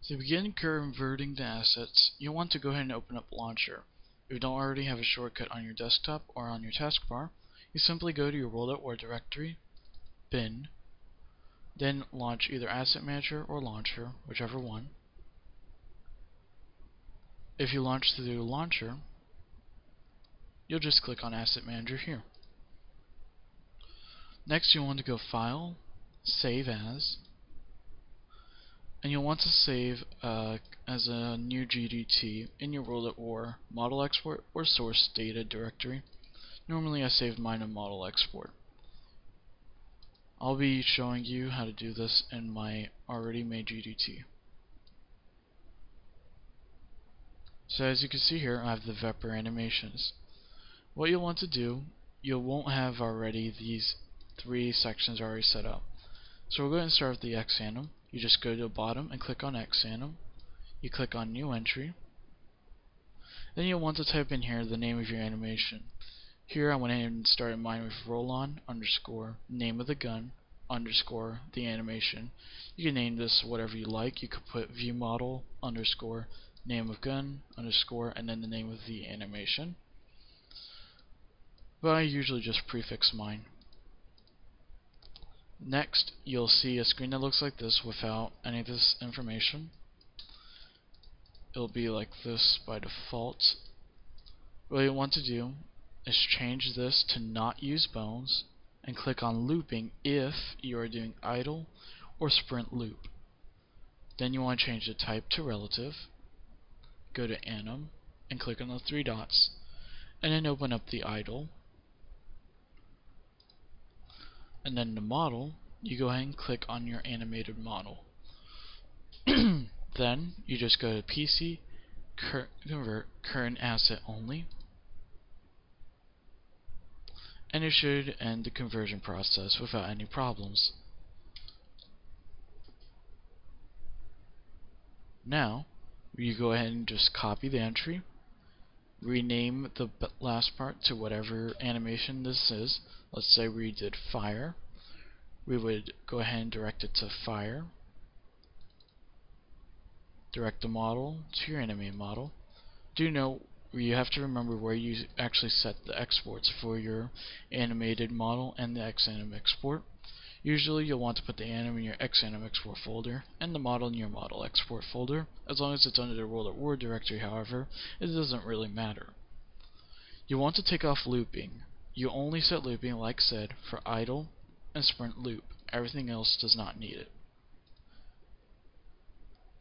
To begin converting the assets, you'll want to go ahead and open up Launcher. If you don't already have a shortcut on your desktop or on your taskbar, you simply go to your World.war directory, bin, then launch either Asset Manager or Launcher, whichever one. If you launch through Launcher, you'll just click on Asset Manager here. Next, you'll want to go File, Save As, and you'll want to save as a new GDT in your World.war model export or source data directory. Normally I saved mine in model export. I'll be showing you how to do this in my already made GDT. So as you can see here, I have the Vepr animations. What you'll want to do, you won't have already these three sections already set up. So we're going to start with the X-anim. You just go to the bottom and click on X-anim. You click on New Entry. Then you'll want to type in here the name of your animation. Here I went ahead and started mine with roll-on underscore name of the gun underscore the animation. You can name this whatever you like. You could put view model underscore name of gun underscore and then the name of the animation. But I usually just prefix mine. Next, you'll see a screen that looks like this without any of this information. It'll be like this by default. What you want to do is change this to not use bones and click on looping if you are doing idle or sprint loop. Then you want to change the type to relative, go to anim and click on the three dots and then open up the idle. And then the model, you go ahead and click on your animated model. Then you just go to PC, convert current asset only, and it should end the conversion process without any problems. Now, you go ahead and just copy the entry, rename the last part to whatever animation this is. Let's say we did fire. We would go ahead and direct it to fire. Direct the model to your animated model. Do note you have to remember where you actually set the exports for your animated model and the X-anim export. Usually you'll want to put the anim in your X-anim export folder and the model in your model export folder. As long as it's under the World.war directory, however, it doesn't really matter. You want to take off looping. You only set looping, like said, for idle and sprint loop. Everything else does not need it.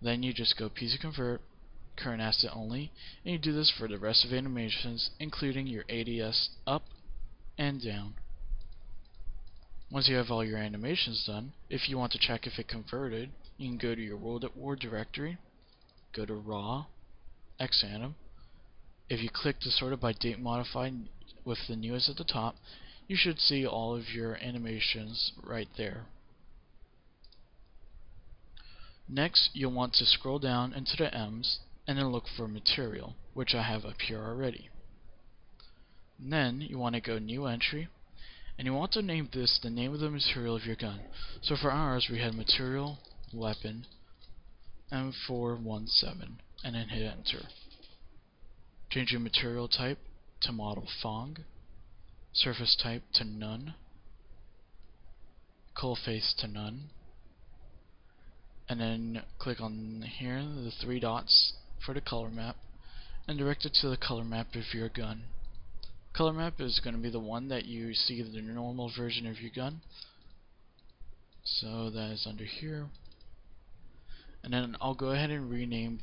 Then you just go PC convert, current asset only, and you do this for the rest of animations, including your ADS up and down. Once you have all your animations done, if you want to check if it converted, you can go to your World.war directory, go to raw, X-anim. If you click the sort by date modified with the newest at the top, you should see all of your animations right there. Next, you'll want to scroll down into the M's and then look for material, which I have up here already. And then you want to go new entry, and you want to name this the name of the material of your gun. So for ours, we had material, weapon, M417, and then hit enter. Change your material type to model Fong, surface type to none, cull face to none, and then click on here the three dots for the color map and direct it to the color map of your gun. Color map is going to be the one that you see the normal version of your gun, so that is under here. And then I'll go ahead and rename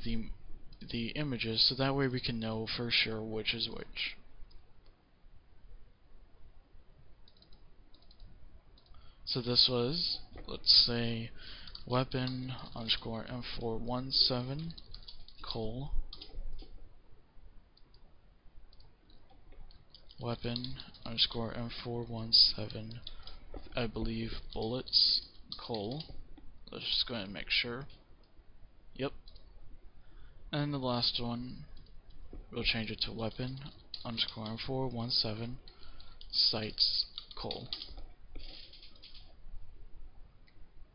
the images so that way we can know for sure which is which. So this was, let's say, weapon underscore M417 cull, weapon underscore M417, I believe bullets, cull. Let's just go ahead and make sure. Yep. And the last one, we'll change it to weapon underscore M417 sights, cull.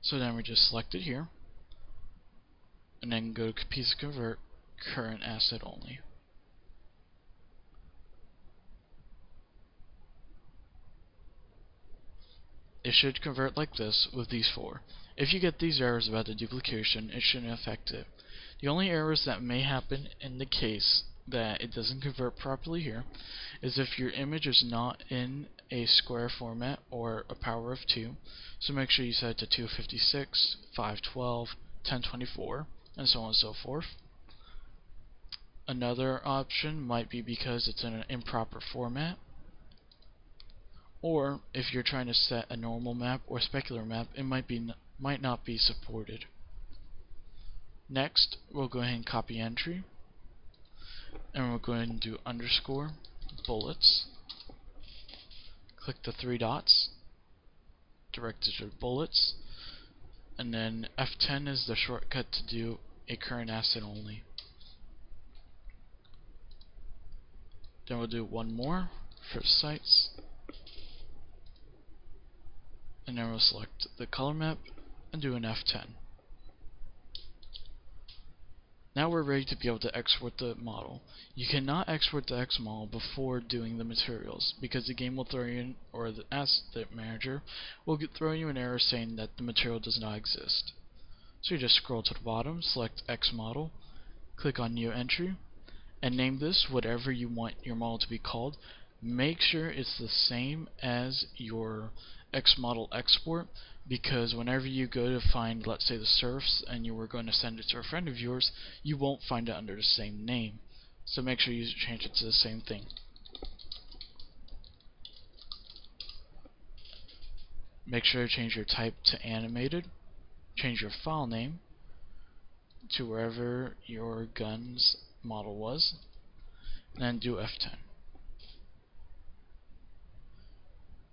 So then we just select it here, and then go to piece convert current asset only. It should convert like this with these four. If you get these errors about the duplication, it shouldn't affect it. The only errors that may happen in the case that it doesn't convert properly here is if your image is not in a square format or a power of 2. So make sure you set it to 256, 512, 1024, and so on and so forth. Another option might be because it's in an improper format, or if you're trying to set a normal map or specular map, it might not be supported. Next, we'll go ahead and copy entry, and we'll go ahead and do underscore bullets. Click the three dots, direct it to bullets, and then F10 is the shortcut to do a current asset only. Then we'll do one more for sites, and then we'll select the color map and do an F10. Now we're ready to be able to export the model. You cannot export the X model before doing the materials, because the game will throw you in, or the asset manager will throw you an error saying that the material does not exist. So you just scroll to the bottom, select X model, click on new entry, and name this whatever you want your model to be called. Make sure it's the same as your X model export, because whenever you go to find, let's say, the serfs and you were going to send it to a friend of yours, you won't find it under the same name. So make sure you change it to the same thing. Make sure to change your type to animated, change your file name to wherever your gun's model was, and then do F10.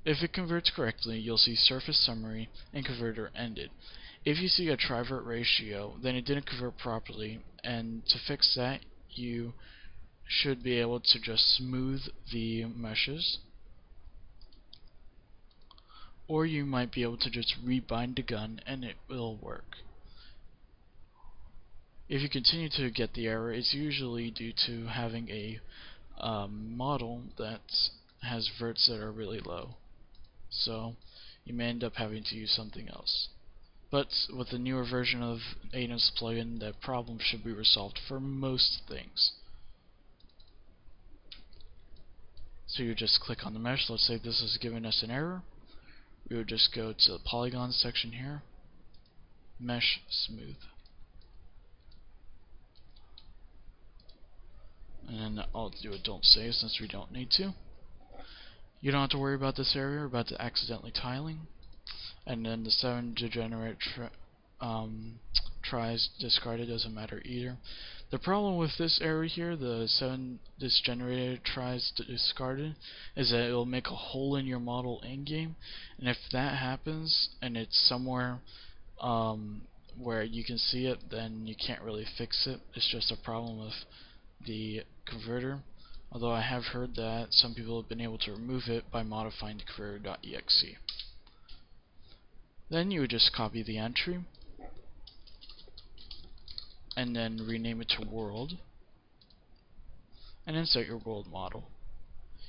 If it converts correctly, you'll see surface summary and converter ended. If you see a trivert ratio, then it didn't convert properly, and to fix that, you should be able to just smooth the meshes, or you might be able to just rebind the gun and it will work. If you continue to get the error, it's usually due to having a model that has verts that are really low. So you may end up having to use something else. But with the newer version of Aiden's plugin, that problem should be resolved for most things. So you just click on the mesh. Let's say this is giving us an error. We would just go to the polygon section here, mesh smooth, and then I'll do a don't save since we don't need to. You don't have to worry about this area, about the accidentally tiling, and then the 7 degenerate tries discarded doesn't matter either. The problem with this area here, the 7 disgenerated tries discarded, is that it will make a hole in your model in game, and if that happens and it's somewhere where you can see it, then you can't really fix it. It's just a problem with the converter. Although I have heard that some people have been able to remove it by modifying the converter.exe. Then you would just copy the entry and then rename it to world and insert your world model.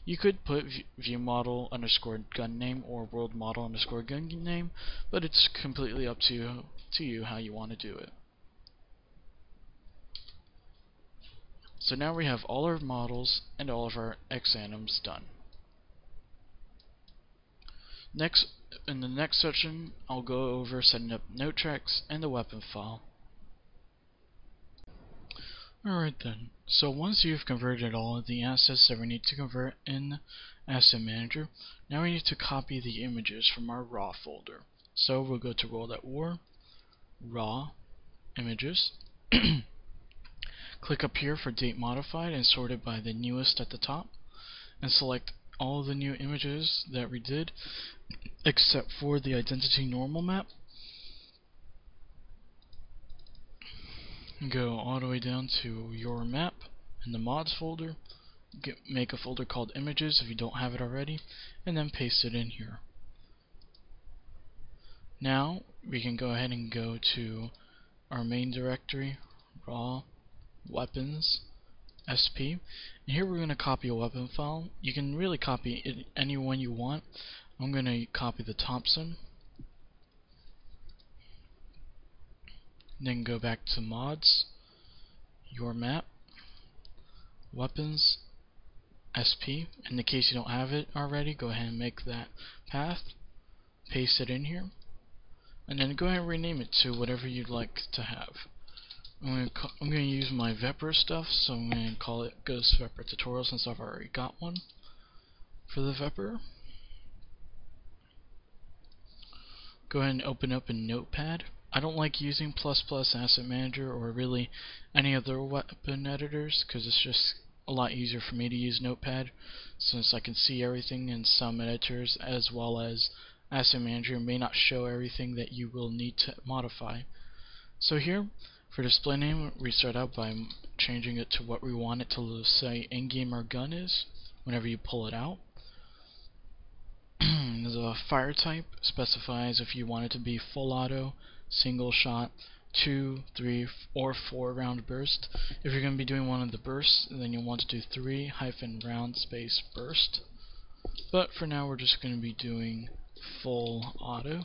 You could put viewModel underscore gun name or world model underscore gun name, but it's completely up to you how you want to do it. So now we have all our models and all of our X-anims done. Next, in the next section, I'll go over setting up note tracks and the weapon file. Alright then, so once you've converted all of the assets that we need to convert in Asset Manager, now we need to copy the images from our raw folder. So we'll go to World@War, Raw, Images, click up here for Date Modified and sort it by the newest at the top, and select all of the new images that we did, except for the Identity Normal map. Go all the way down to your map in the mods folder, make a folder called images if you don't have it already, and then paste it in here. Now we can go ahead and go to our main directory, raw, weapons, SP. And here we're going to copy a weapon file. You can really copy it any one you want. I'm going to copy the Thompson. Then go back to mods, your map, weapons, SP. In the case you don't have it already, go ahead and make that path, paste it in here, and then go ahead and rename it to whatever you'd like to have. I'm going to use my Vepr stuff, so I'm going to call it Ghost Vepr Tutorial since I've already got one for the Vepr. Go ahead and open up a notepad. I don't like using ++ Asset Manager or really any other weapon editors because it's just a lot easier for me to use Notepad since I can see everything in some editors, as well as Asset Manager may not show everything that you will need to modify. So here, for display name, we start out by changing it to what we want it to say in-game our gun is whenever you pull it out. The fire type specifies if you want it to be full auto, single shot, 2, 3, or 4 round burst. If you're going to be doing one of the bursts, then you'll want to do 3-round space burst. But for now, we're just going to be doing full auto.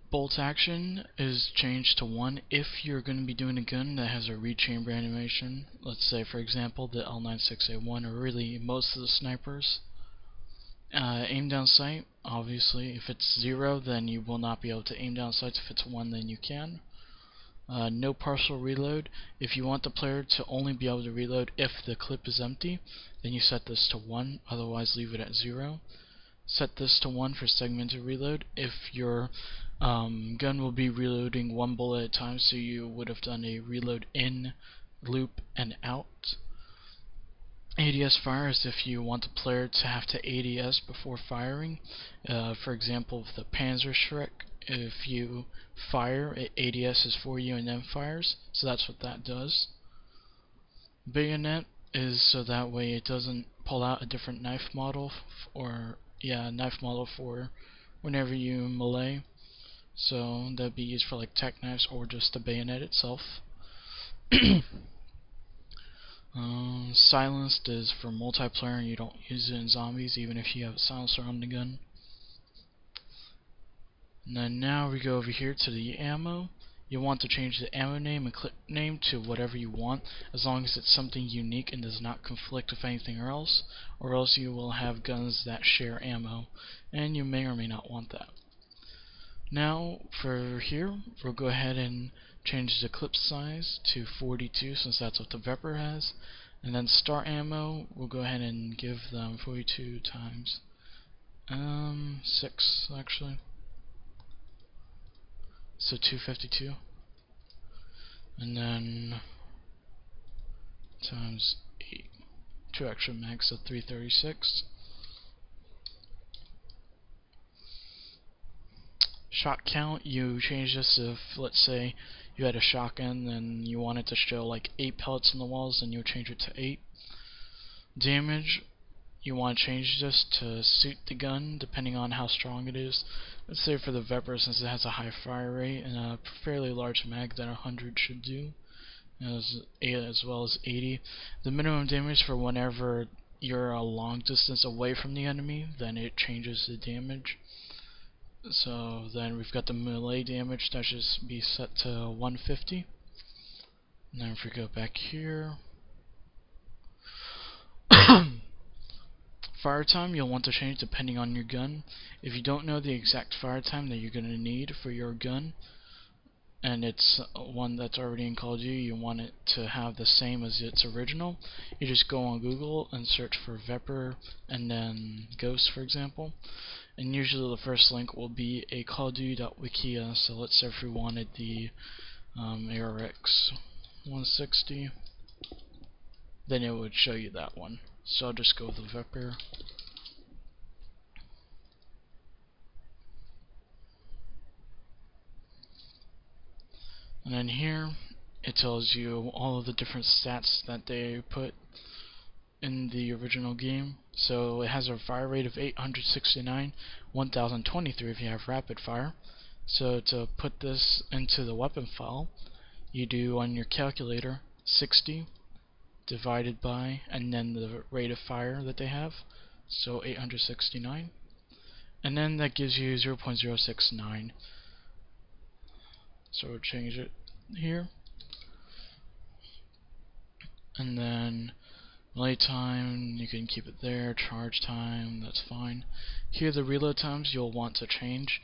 Bolt action is changed to 1 if you're going to be doing a gun that has a rechamber animation. Let's say, for example, the L96A1, or really most of the snipers. Aim down sight, obviously, if it's 0, then you will not be able to aim down sights. If it's 1, then you can. No partial reload. If you want the player to only be able to reload if the clip is empty, then you set this to 1, otherwise leave it at 0. Set this to 1 for segmented reload if your gun will be reloading 1 bullet at a time, so you would have done a reload in, loop, and out. ADS fire is if you want the player to have to ADS before firing. For example, the Panzerschreck, if you fire, it ADSs for you and then fires, so that's what that does. Bayonet is so that way it doesn't pull out a different knife model for whenever you melee. So that'd be used for like tech knives or just the bayonet itself. Silenced is for multiplayer, and you don't use it in zombies even if you have a silencer on the gun. And then now we go over here to the ammo. You want to change the ammo name and clip name to whatever you want, as long as it's something unique and does not conflict with anything else, or else you will have guns that share ammo, and you may or may not want that. Now for here, we'll go ahead and change the clip size to 42 since that's what the Vepr has, and then start ammo, we'll go ahead and give them 42 times 6 actually. So 252, and then times 8, 2 extra mags, so 336. Shot count, you change this if, let's say, you had a shotgun and you wanted to show like 8 pellets in the walls, then you'll change it to 8. Damage, you want to change this to suit the gun depending on how strong it is. Let's say for the Vepr, since it has a high fire rate and a fairly large mag that 100 should do, as well as 80. The minimum damage for whenever you're a long distance away from the enemy, then it changes the damage. So then we've got the melee damage that should be set to 150. And then if we go back here, fire time you'll want to change depending on your gun. If you don't know the exact fire time that you're going to need for your gun, and it's one that's already in Call of Duty, you want it to have the same as its original, you just go on Google and search for Vepr and then Ghost, for example, and usually the first link will be a Call of Duty.wikia. So let's say if we wanted the ARX 160, then it would show you that one. So I'll just go with the Vepr. And then here it tells you all of the different stats that they put in the original game. So it has a fire rate of 869, 1023 if you have rapid fire, So to put this into the weapon file, you do on your calculator 60 divided by, and then the rate of fire that they have, so 869, and then that gives you 0.069. So we'll change it here, and then melee time, you can keep it there. Charge time, that's fine. Here the reload times you'll want to change.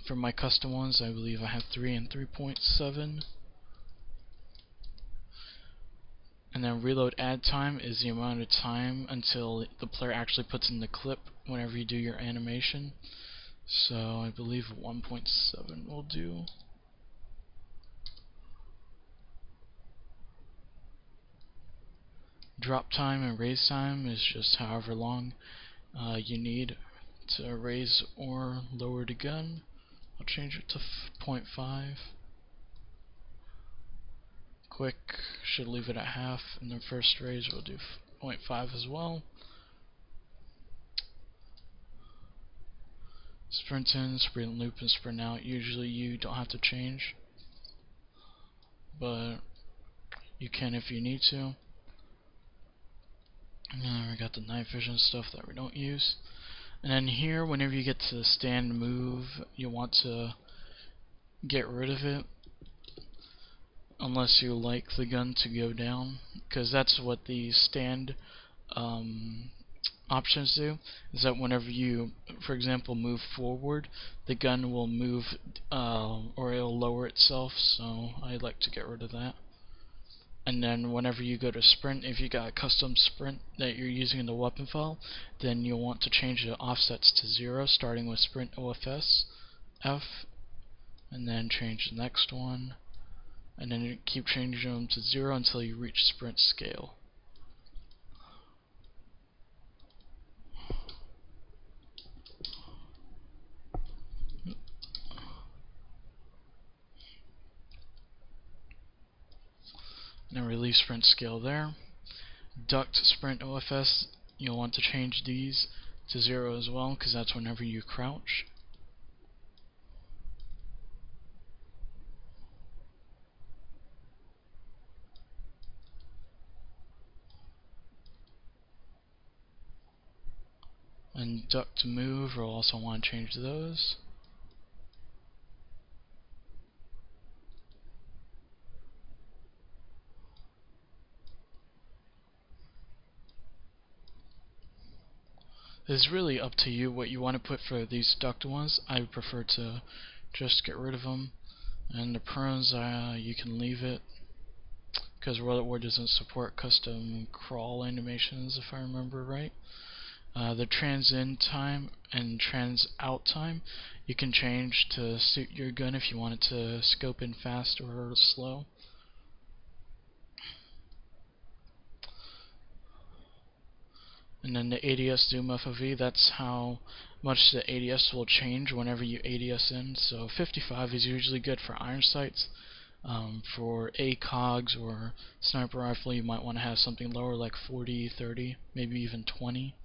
For my custom ones, I believe I have 3 and 3.7. And then reload add time is the amount of time until the player actually puts in the clip whenever you do your animation. So I believe 1.7 will do. Drop time and raise time is just however long you need to raise or lower the gun. I'll change it to 0.5. Quick should leave it at half, and then first raise we'll do 0.5 as well. Sprint in, sprint loop, and sprint out. Usually you don't have to change, but you can if you need to. And then we got the night vision stuff that we don't use. And then here, whenever you get to the stand move, you want to get rid of it unless you like the gun to go down, because that's what the stand options do, is that whenever you, for example, move forward, the gun will move or it'll lower itself, so I like to get rid of that. And then whenever you go to sprint, if you got a custom sprint that you're using in the weapon file, then you'll want to change the offsets to 0, starting with sprint OFS F, and then change the next one, and then you keep changing them to 0 until you reach sprint scale. And then release sprint scale there. Duct sprint OFS, you'll want to change these to 0 as well, because that's whenever you crouch. And duck to move, we'll also want to change those. It's really up to you what you want to put for these duct ones. I prefer to just get rid of them. And the prunes, you can leave it, because World at War doesn't support custom crawl animations, if I remember right. The trans in time and trans out time you can change to suit your gun if you want it to scope in fast or slow. And then the ADS zoom FOV, that's how much the ADS will change whenever you ADS in. So 55 is usually good for iron sights. For ACOGs or sniper rifle, you might want to have something lower, like 40, 30, maybe even 20.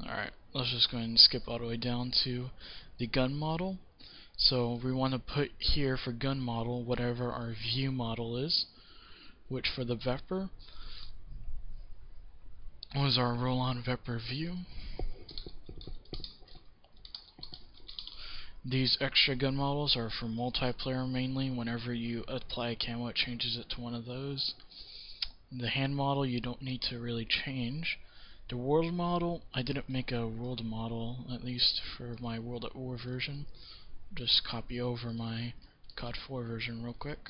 Alright, let's just go ahead and skip all the way down to the gun model. So we want to put here for gun model whatever our view model is, which for the Vepr was our roll-on Vepr view. These extra gun models are for multiplayer mainly. Whenever you apply a camo, it changes it to one of those. The hand model you don't need to really change. The world model, I didn't make a world model, at least for my World at War version. Just copy over my COD 4 version real quick.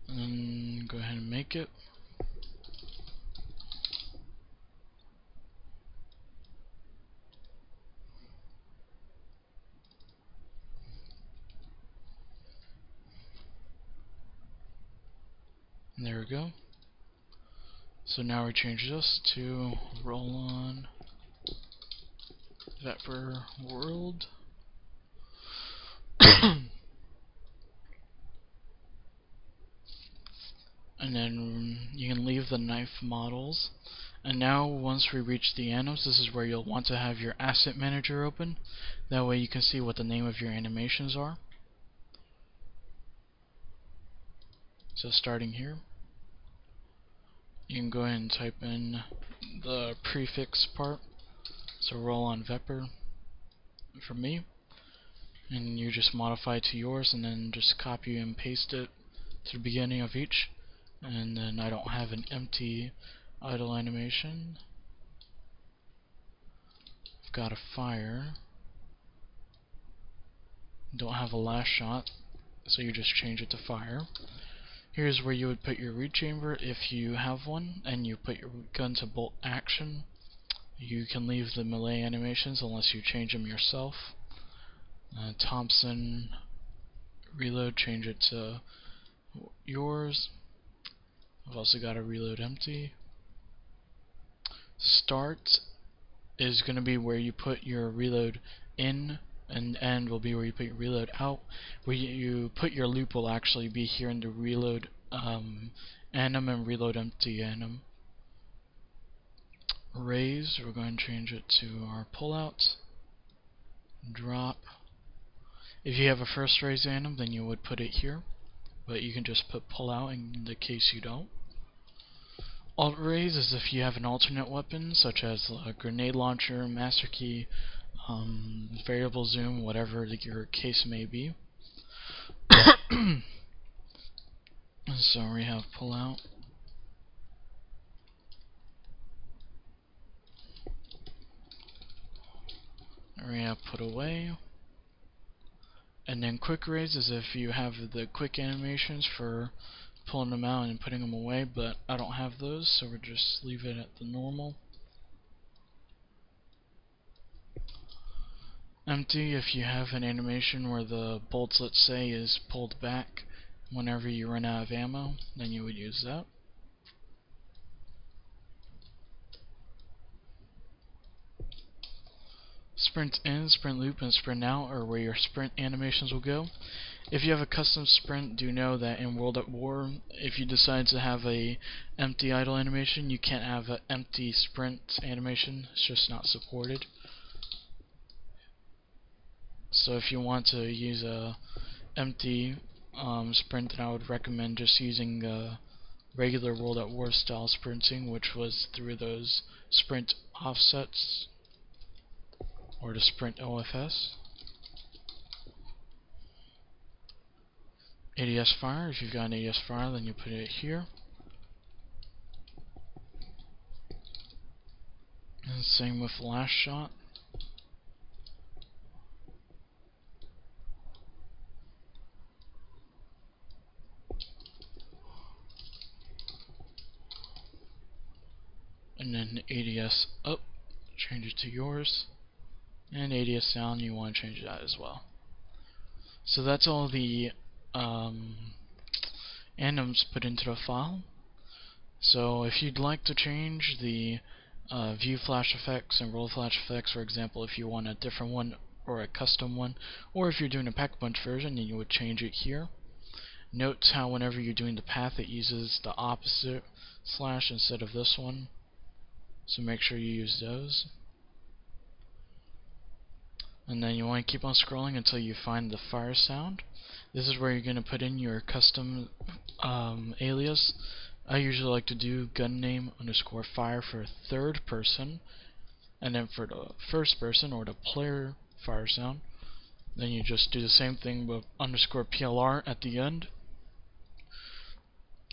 And then go ahead and make it. And there we go. So now we change this to roll on Vepper world. And then you can leave the knife models. And now once we reach the anims, this is where you'll want to have your asset manager open. That way you can see what the name of your animations are. So starting here, you can go ahead and type in the prefix part. So roll on Vepper for me, and you just modify it to yours, and then just copy and paste it to the beginning of each. And then I don't have an empty idle animation. I've got a fire. Don't have a last shot, so you just change it to fire. Here's where you would put your reed chamber if you have one, and you put your gun to bolt action. You can leave the melee animations unless you change them yourself. Thompson reload, change it to yours. I've also got a reload empty. Start is going to be where you put your reload in, and end will be where you put your reload out. Where you put your loop will actually be here in the reload anim and reload empty anim. Raise, we're going to change it to our pullout. Drop. If you have a first raise anim, then you would put it here, but you can just put pullout in the case you don't. Alt raise is if you have an alternate weapon, such as a grenade launcher, master key, variable zoom, whatever your case may be. So we have pullout. We have put away. And then quick raise is if you have the quick animations for pulling them out and putting them away, but I don't have those, so we'll just leave it at the normal. Empty if you have an animation where the bolts, let's say, is pulled back whenever you run out of ammo, then you would use that. Sprint in, sprint loop, and sprint out are where your sprint animations will go. If you have a custom sprint, do know that in World at War, if you decide to have a empty idle animation, you can't have an empty sprint animation. It's just not supported. So if you want to use a empty sprint, then I would recommend just using regular World at War style sprinting, which was through those sprint offsets, or the sprint OFS. ADS fire, if you've got an ADS fire, then you put it here. And same with last shot. And then ADS up, change it to yours. And ADS down, you want to change that as well. So that's all the anims put into the file. So if you'd like to change the view flash effects and roll flash effects, for example, if you want a different one or a custom one, or if you're doing a pack punch version, then you would change it here. Note how whenever you're doing the path, it uses the opposite slash instead of this one, so make sure you use those. And then you want to keep on scrolling until you find the fire sound. This is where you're going to put in your custom alias. I usually like to do gun name underscore fire for third person, and then for the first person or the player fire sound, then you just do the same thing with underscore PLR at the end.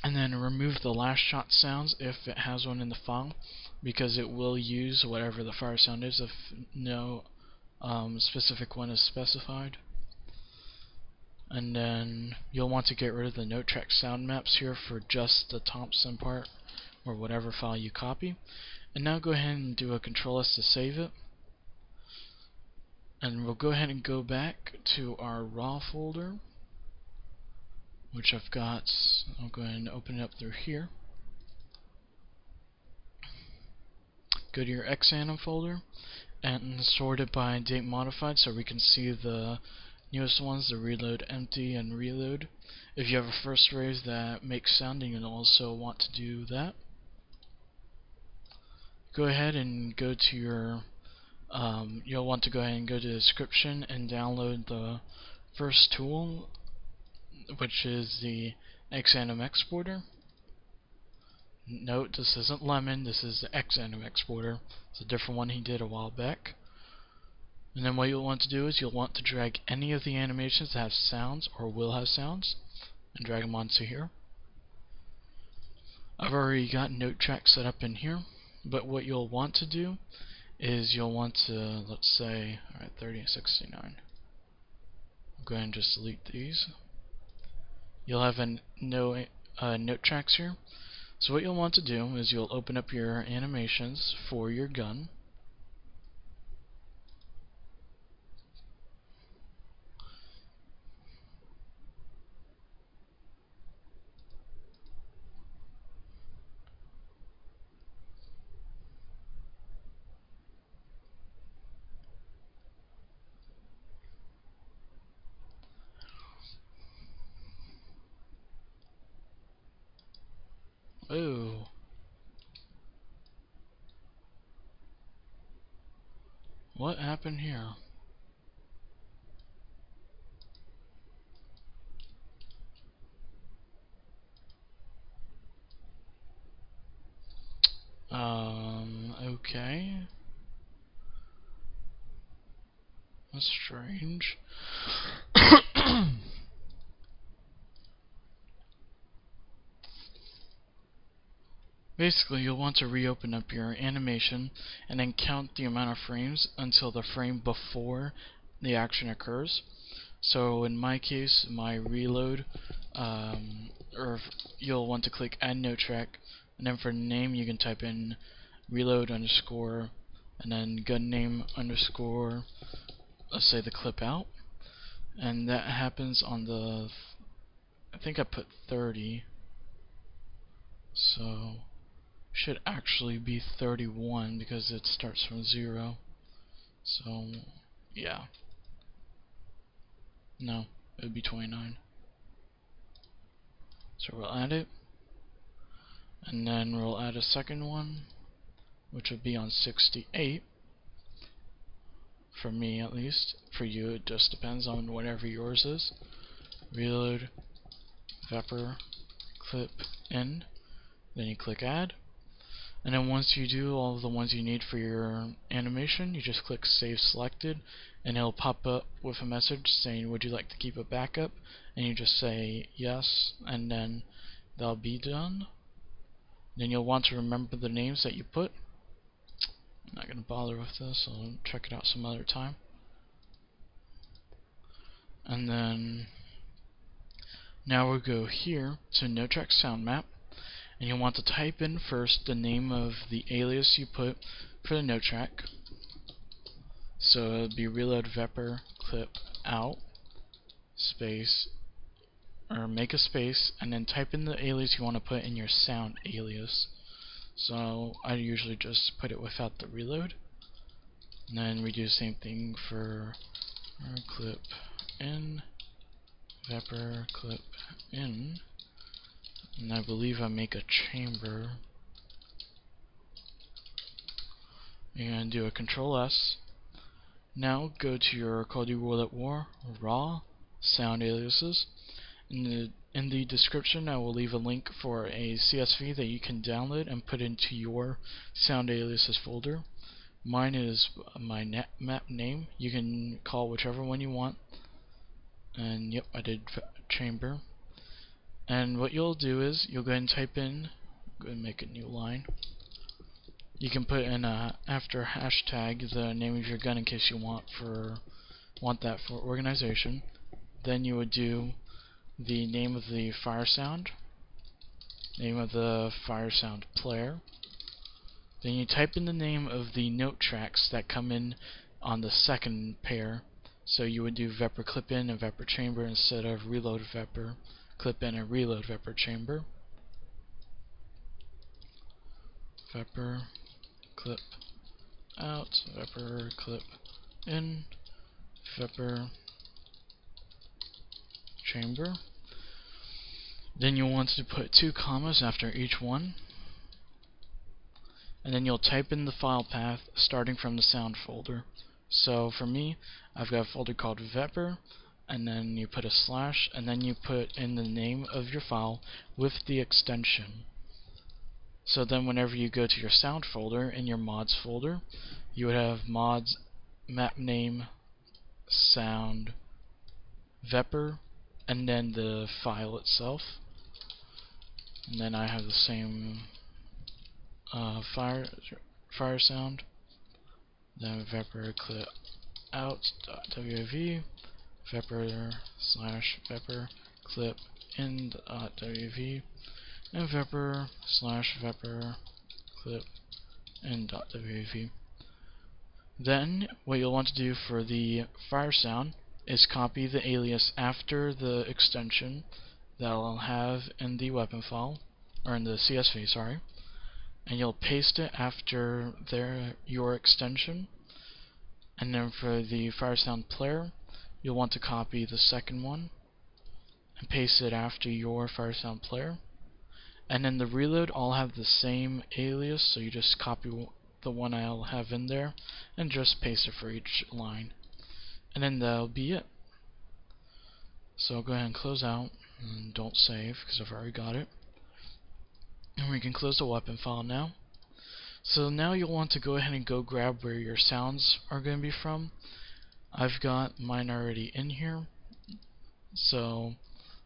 And then remove the last shot sounds if it has one in the file, because it will use whatever the fire sound is if no specific one is specified. And then you'll want to get rid of the note track sound maps here for just the Thompson part or whatever file you copy. And now go ahead and do a Control S to save it. And we'll go ahead and go back to our raw folder, which I've got. I'll go ahead and open it up through here. Go to your XAnim folder, and sort it by date modified so we can see the newest ones, the reload empty and reload. If you have a first raise that makes sound, then you'll also want to do that. Go ahead and go to your you'll want to go ahead and go to the description and download the first tool, which is the Xanim exporter. Note, this isn't Lemon, this is the Xanim exporter. It's a different one he did a while back. And then what you'll want to do is you'll want to drag any of the animations that have sounds or will have sounds and drag them onto here. I've already got Note Track set up in here, but what you'll want to do is you'll want to, let's say, alright, 30 and 69. I'll go ahead and just delete these. You'll have note tracks here. So what you'll want to do is you'll open up your animations for your gun. Oh. What happened here? Okay. That's strange. Basically, you'll want to reopen up your animation and then count the amount of frames until the frame before the action occurs. So in my case, my reload, you'll want to click Add Note Track, and then for name you can type in reload underscore, and then gun name underscore, let's say the clip out, and that happens on the, I think I put 30, so should actually be 31 because it starts from 0. So yeah, no, it would be 29. So we'll add it, and then we'll add a second one, which would be on 68. For me, at least. For you, it just depends on whatever yours is. Reload, Vepper, clip in. Then you click Add. And then once you do all of the ones you need for your animation, you just click Save Selected, and it'll pop up with a message saying, would you like to keep a backup? And you just say yes, and then that'll be done. Then you'll want to remember the names that you put. I'm not going to bother with this, I'll check it out some other time. And then now we'll go here to Note Track Sound Map, and you'll want to type in first the name of the alias you put for the note track. So it'll be reload vepper clip out space, or make a space, and then type in the alias you want to put in your sound alias. So I usually just put it without the reload, and then we do the same thing for clip in, vepper clip in, and I believe I make a chamber. You're going to do a Control S. Now go to your Call of Duty World at War raw sound aliases. In the description I will leave a link for a CSV that you can download and put into your sound aliases folder. Mine is my map name. You can call whichever one you want. And yep, I did chamber. And what you'll do is you'll go ahead and type in, go ahead and make a new line. You can put in after hashtag the name of your gun in case you want that for organization. Then you would do the name of the fire sound, name of the fire sound player. Then you type in the name of the note tracks that come in on the second pair. So you would do vepper clip in and vepper chamber instead of reload vepper clip in and reload vepper chamber. Vepper clip out, vepr clip in, vepr chamber. Then you'll want to put 2 commas after each one, and then you'll type in the file path starting from the sound folder. So for me, I've got a folder called vepr, and then you put a slash, and then you put in the name of your file with the extension. So then whenever you go to your sound folder in your mods folder, you would have mods map name sound vepr and then the file itself. And then I have the same fire sound. Then vepr clip out.wav, vepr slash vepr clip in.wav, and vepr slash vepr clip in.wav. Then what you'll want to do for the fire sound is copy the alias after the extension that I'll have in the weapon file, or in the CSV, sorry, and you'll paste it after your extension. And then for the fire sound player, you'll want to copy the second one and paste it after your fire sound player. And then the reload all have the same alias, so you just copy the one I'll have in there and just paste it for each line. And then that'll be it. So I'll go ahead and close out and don't save because I've already got it. And we can close the weapon file now. So now you'll want to go ahead and go grab where your sounds are going to be from. I've got mine already in here. So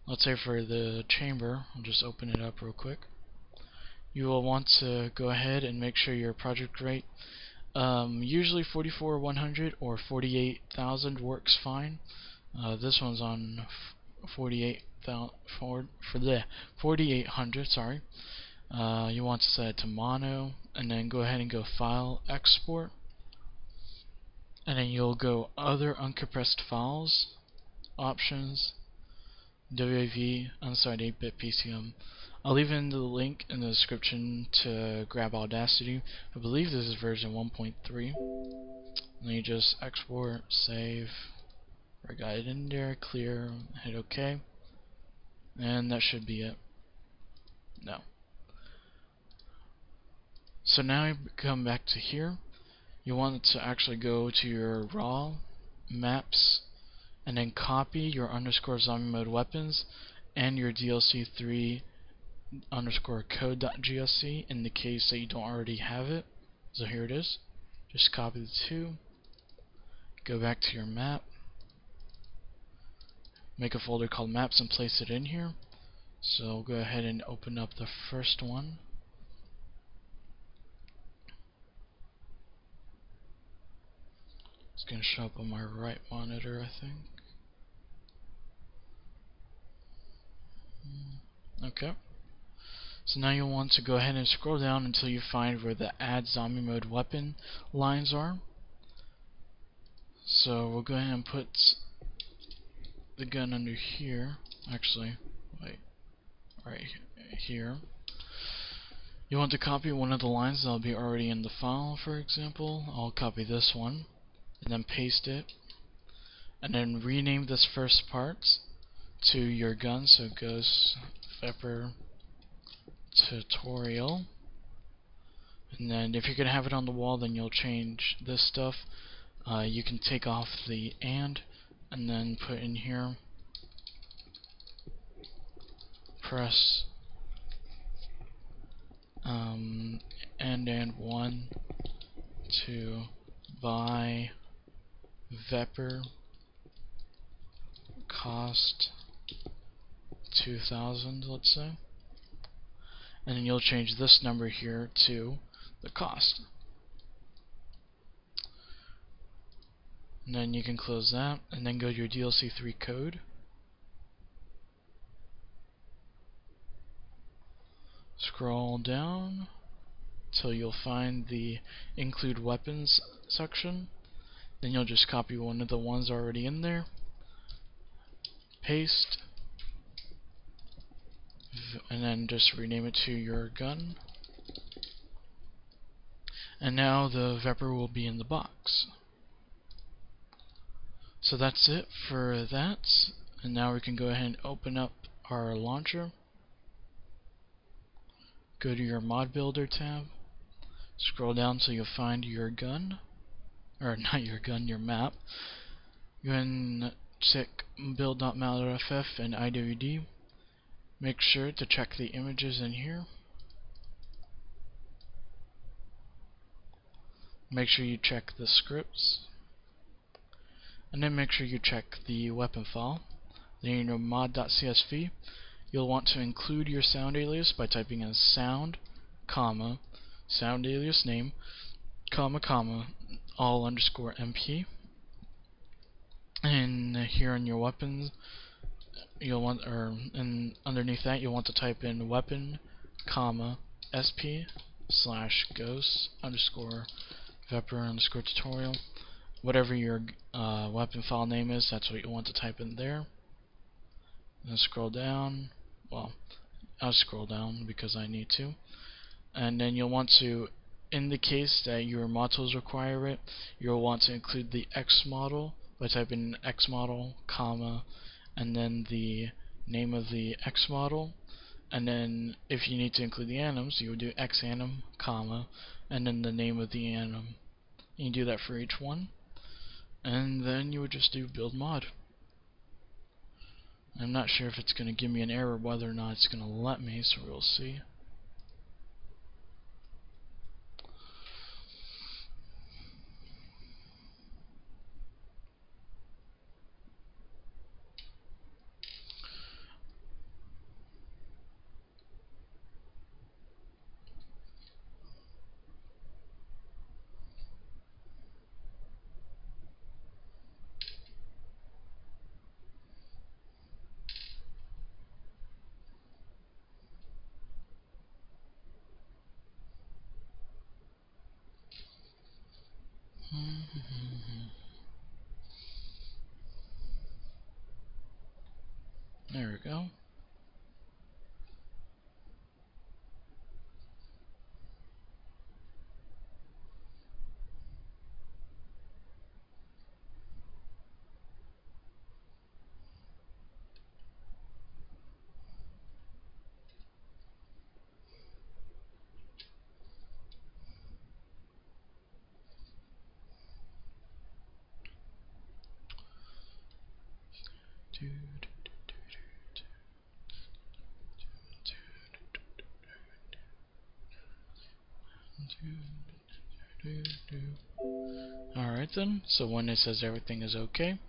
let's say for the chamber, I'll just open it up real quick. You will want to go ahead and make sure your project rate, usually 44,100 or 48,000 works fine. This one's on 4800, sorry. You want to set it to mono, and then go ahead and go File, Export, and then you'll go Other Uncompressed Files, Options, WAV, unsigned 8-bit PCM. I'll leave in the link in the description to grab Audacity. I believe this is version 1.3. Then you just export, save. I got it in there, clear, hit OK, and that should be it. No. So now you come back to here. You want to actually go to your raw maps and then copy your underscore zombie mode weapons and your DLC3 underscore code.gsc in the case that you don't already have it. So here it is. Just copy the two, go back to your map, make a folder called maps and place it in here. So go ahead and open up the first one. It's going to show up on my right monitor, I think. Okay. So now you'll want to go ahead and scroll down until you find where the add zombie mode weapon lines are. So we'll go ahead and put the gun under here. Actually, wait, right here. You want to copy one of the lines that'll be already in the file, for example. I'll copy this one and then paste it, and then rename this first part to your gun, so it goes vepr tutorial. And then if you're gonna have it on the wall, then you'll change this stuff. You can take off the and then put in here press and one to buy vepr cost 2,000, let's say, and then you'll change this number here to the cost. And then you can close that and then go to your DLC3 code. Scroll down till you'll find the include weapons section. Then you'll just copy one of the ones already in there, paste, and then just rename it to your gun. And now the Vepr will be in the box. So that's it for that. And now we can go ahead and open up our launcher. Go to your mod builder tab. Scroll down till you'll find your gun. Or not your gun, your map. Go ahead and check build.mal.ff and IWD. Make sure to check the images in here. Make sure you check the scripts. And then make sure you check the weapon file. Then in your mod.csv, you'll want to include your sound alias by typing in sound, comma, sound alias name, comma, comma, all underscore MP. And here in your weapons, you'll want, and underneath that, you'll want to type in weapon, comma, sp slash ghost underscore vepr underscore tutorial. Whatever your weapon file name is, that's what you want to type in there. Then scroll down. Well, I'll scroll down because I need to. And then you'll want to, in the case that your mod tools require it, you'll want to include the X model by typing in X model, comma, and then the name of the X model. And then if you need to include the anims, you would do X anim, comma, and then the name of the anim. You do that for each one. And then you would just do build mod. I'm not sure if it's going to give me an error, whether or not it's going to let me, so we'll see. There we go. Alright then, so when it says everything is okay,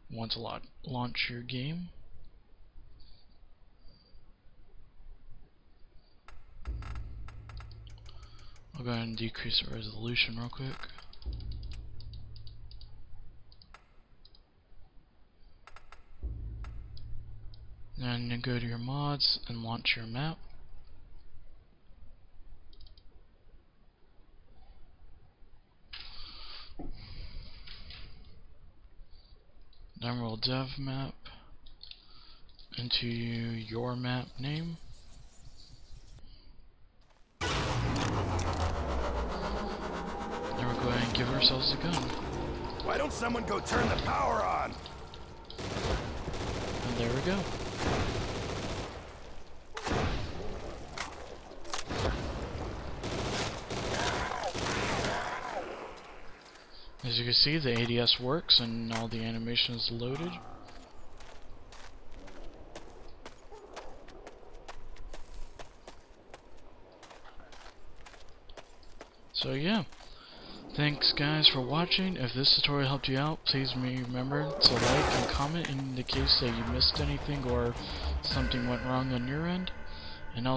you want to launch your game. I'll go ahead and decrease the resolution real quick. Then go to your mods and launch your map. Then we'll dev map into your map name. Then we'll go ahead and give ourselves a gun. Why don't someone go turn the power on? And there we go. As you can see, the ADS works and all the animation is loaded. So yeah, thanks guys for watching. If this tutorial helped you out, please remember to like and comment in the case that you missed anything or something went wrong on your end. And